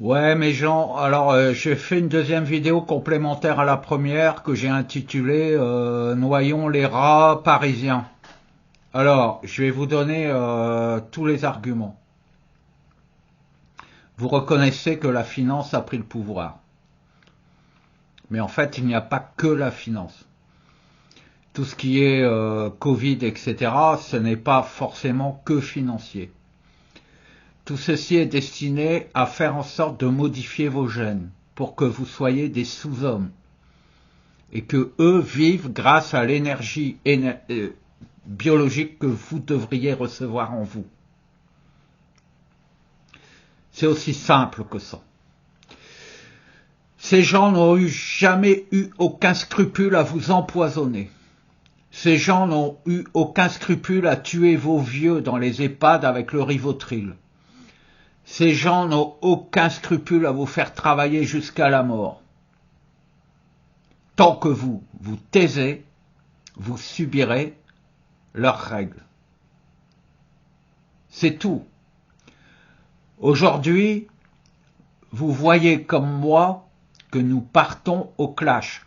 Ouais, mes gens, alors j'ai fait une deuxième vidéo complémentaire à la première que j'ai intitulée Noyons les rats parisiens. Alors, je vais vous donner tous les arguments. Vous reconnaissez que la finance a pris le pouvoir. Mais en fait, il n'y a pas que la finance. Tout ce qui est Covid, etc., ce n'est pas forcément que financier. Tout ceci est destiné à faire en sorte de modifier vos gènes pour que vous soyez des sous-hommes et que eux vivent grâce à l'énergie biologique que vous devriez recevoir en vous. C'est aussi simple que ça. Ces gens n'ont jamais eu aucun scrupule à vous empoisonner. Ces gens n'ont eu aucun scrupule à tuer vos vieux dans les EHPAD avec le Rivotril. Ces gens n'ont aucun scrupule à vous faire travailler jusqu'à la mort. Tant que vous vous taisez, vous subirez leurs règles. C'est tout. Aujourd'hui, vous voyez comme moi que nous partons au clash.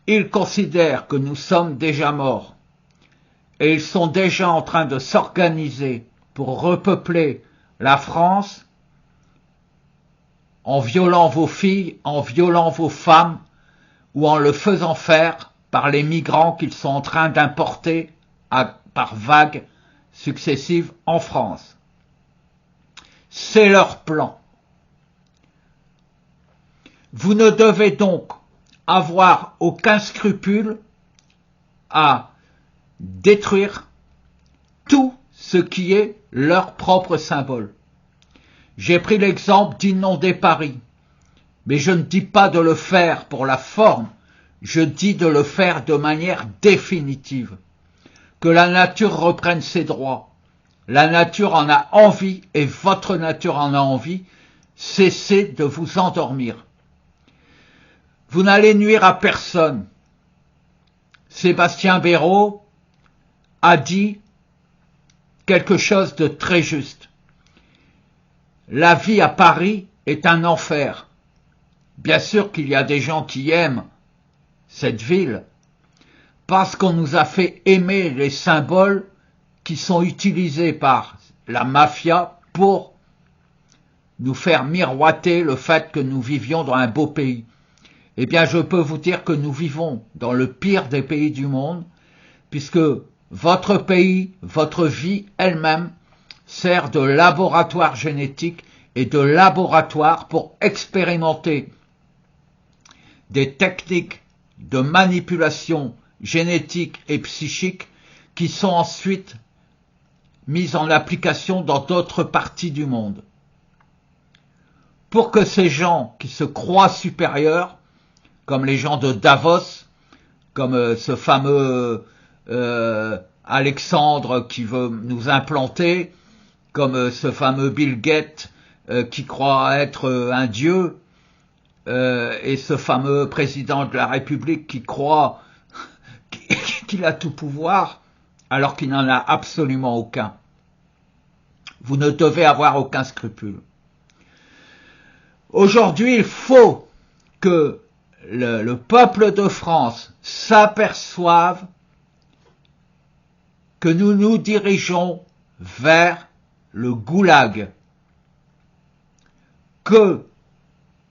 Ils considèrent que nous sommes déjà morts et ils sont déjà en train de s'organiser pour repeupler la France en violant vos filles, en violant vos femmes ou en le faisant faire par les migrants qu'ils sont en train d'importer par vagues successives en France. C'est leur plan. Vous ne devez donc avoir aucun scrupule à détruire tout ce qui est leur propre symbole. J'ai pris l'exemple d'inonder Paris, mais je ne dis pas de le faire pour la forme, je dis de le faire de manière définitive. Que la nature reprenne ses droits. La nature en a envie et votre nature en a envie. Cessez de vous endormir. Vous n'allez nuire à personne. Sébastien Béraud a dit quelque chose de très juste. La vie à Paris est un enfer. Bien sûr qu'il y a des gens qui aiment cette ville, parce qu'on nous a fait aimer les symboles qui sont utilisés par la mafia pour nous faire miroiter le fait que nous vivions dans un beau pays. Eh bien, je peux vous dire que nous vivons dans le pire des pays du monde, puisque votre pays, votre vie elle-même, sert de laboratoire génétique et de laboratoire pour expérimenter des techniques de manipulation génétique et psychique qui sont ensuite mises en application dans d'autres parties du monde. Pour que ces gens qui se croient supérieurs, comme les gens de Davos, comme ce fameux Alexandre qui veut nous implanter, comme ce fameux Bill Gates qui croit être un dieu, et ce fameux président de la République qui croit qu'il a tout pouvoir, alors qu'il n'en a absolument aucun. Vous ne devez avoir aucun scrupule. Aujourd'hui, il faut que le peuple de France s'aperçoive que nous nous dirigeons vers le goulag, que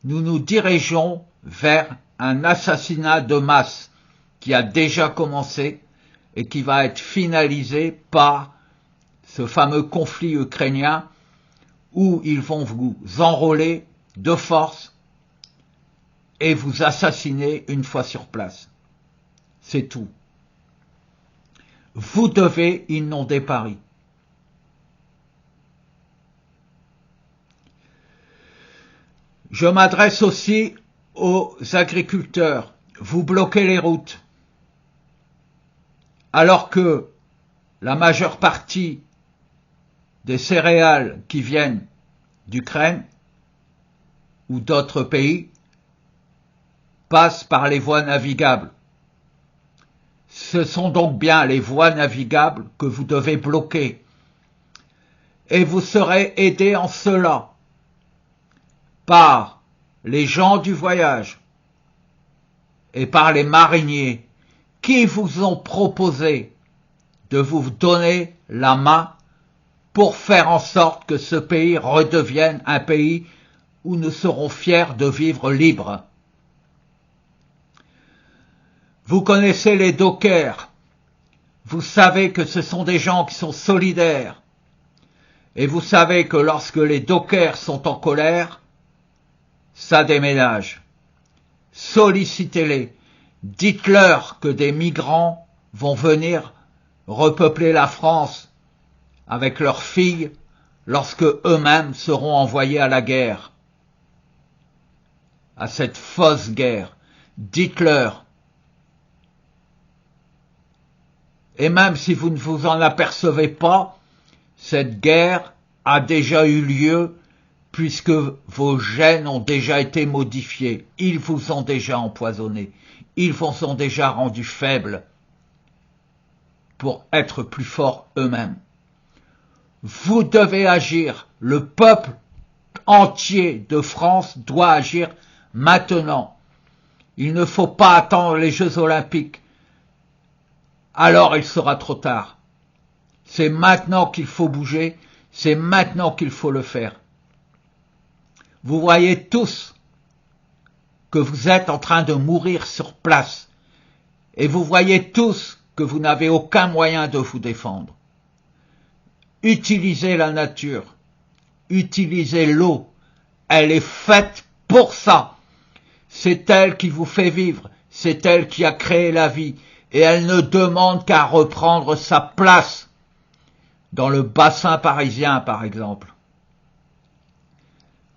nous nous dirigeons vers un assassinat de masse qui a déjà commencé et qui va être finalisé par ce fameux conflit ukrainien où ils vont vous enrôler de force et vous assassiner une fois sur place. C'est tout. Vous devez inonder Paris. Je m'adresse aussi aux agriculteurs. Vous bloquez les routes. Alors que la majeure partie des céréales qui viennent d'Ukraine ou d'autres pays passent par les voies navigables. Ce sont donc bien les voies navigables que vous devez bloquer. Et vous serez aidés en cela par les gens du voyage et par les mariniers qui vous ont proposé de vous donner la main pour faire en sorte que ce pays redevienne un pays où nous serons fiers de vivre libres. Vous connaissez les dockers, vous savez que ce sont des gens qui sont solidaires, et vous savez que lorsque les dockers sont en colère, ça déménage. Sollicitez-les, dites-leur que des migrants vont venir repeupler la France avec leurs filles lorsque eux-mêmes seront envoyés à la guerre, à cette fausse guerre. Dites-leur. Et même si vous ne vous en apercevez pas, cette guerre a déjà eu lieu puisque vos gènes ont déjà été modifiés. Ils vous ont déjà empoisonné. Ils vous ont déjà rendu faibles pour être plus forts eux-mêmes. Vous devez agir. Le peuple entier de France doit agir maintenant. Il ne faut pas attendre les Jeux Olympiques. Alors il sera trop tard. C'est maintenant qu'il faut bouger, c'est maintenant qu'il faut le faire. Vous voyez tous que vous êtes en train de mourir sur place, et vous voyez tous que vous n'avez aucun moyen de vous défendre. Utilisez la nature, utilisez l'eau, elle est faite pour ça. C'est elle qui vous fait vivre, c'est elle qui a créé la vie, et elle ne demande qu'à reprendre sa place dans le bassin parisien, par exemple.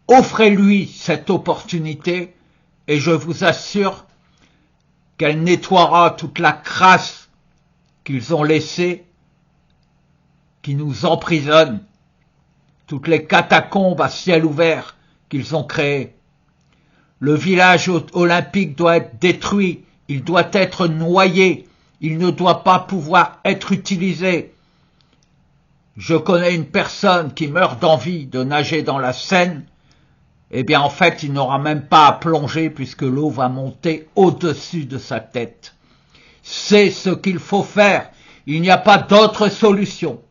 Offrez-lui cette opportunité et je vous assure qu'elle nettoiera toute la crasse qu'ils ont laissée, qui nous emprisonne, toutes les catacombes à ciel ouvert qu'ils ont créées. Le village olympique doit être détruit, il doit être noyé, il ne doit pas pouvoir être utilisé. Je connais une personne qui meurt d'envie de nager dans la Seine, eh bien en fait il n'aura même pas à plonger puisque l'eau va monter au-dessus de sa tête. C'est ce qu'il faut faire, il n'y a pas d'autre solution.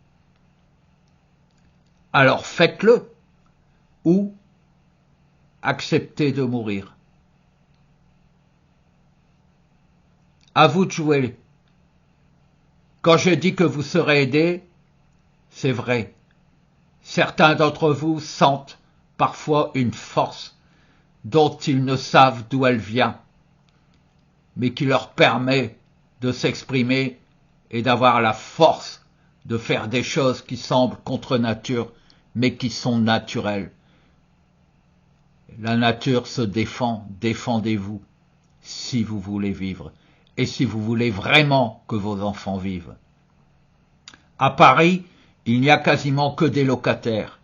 Alors faites-le, ou acceptez de mourir. À vous de jouer. Quand je dis que vous serez aidés, c'est vrai. Certains d'entre vous sentent parfois une force dont ils ne savent d'où elle vient, mais qui leur permet de s'exprimer et d'avoir la force de faire des choses qui semblent contre nature, mais qui sont naturelles. La nature se défend, défendez-vous, si vous voulez vivre, et si vous voulez vraiment que vos enfants vivent. À Paris, il n'y a quasiment que des locataires.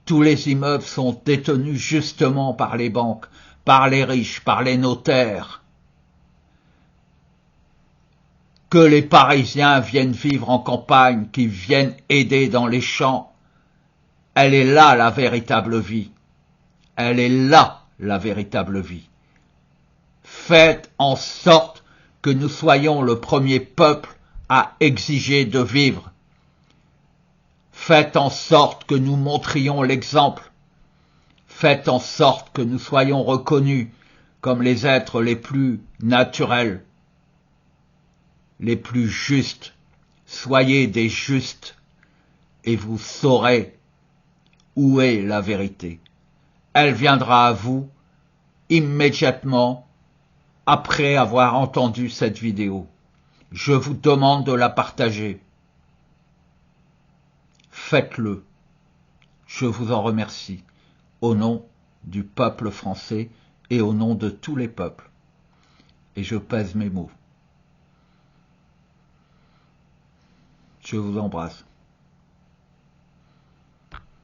Tous les immeubles sont détenus justement par les banques, par les riches, par les notaires. Que les Parisiens viennent vivre en campagne, qu'ils viennent aider dans les champs. Elle est là la véritable vie. Elle est là la véritable vie. Faites en sorte que nous soyons le premier peuple à exiger de vivre. Faites en sorte que nous montrions l'exemple. Faites en sorte que nous soyons reconnus comme les êtres les plus naturels, les plus justes. Soyez des justes et vous saurez où est la vérité. Elle viendra à vous immédiatement après avoir entendu cette vidéo. Je vous demande de la partager. Faites-le. Je vous en remercie, au nom du peuple français et au nom de tous les peuples. Et je pèse mes mots. Je vous embrasse.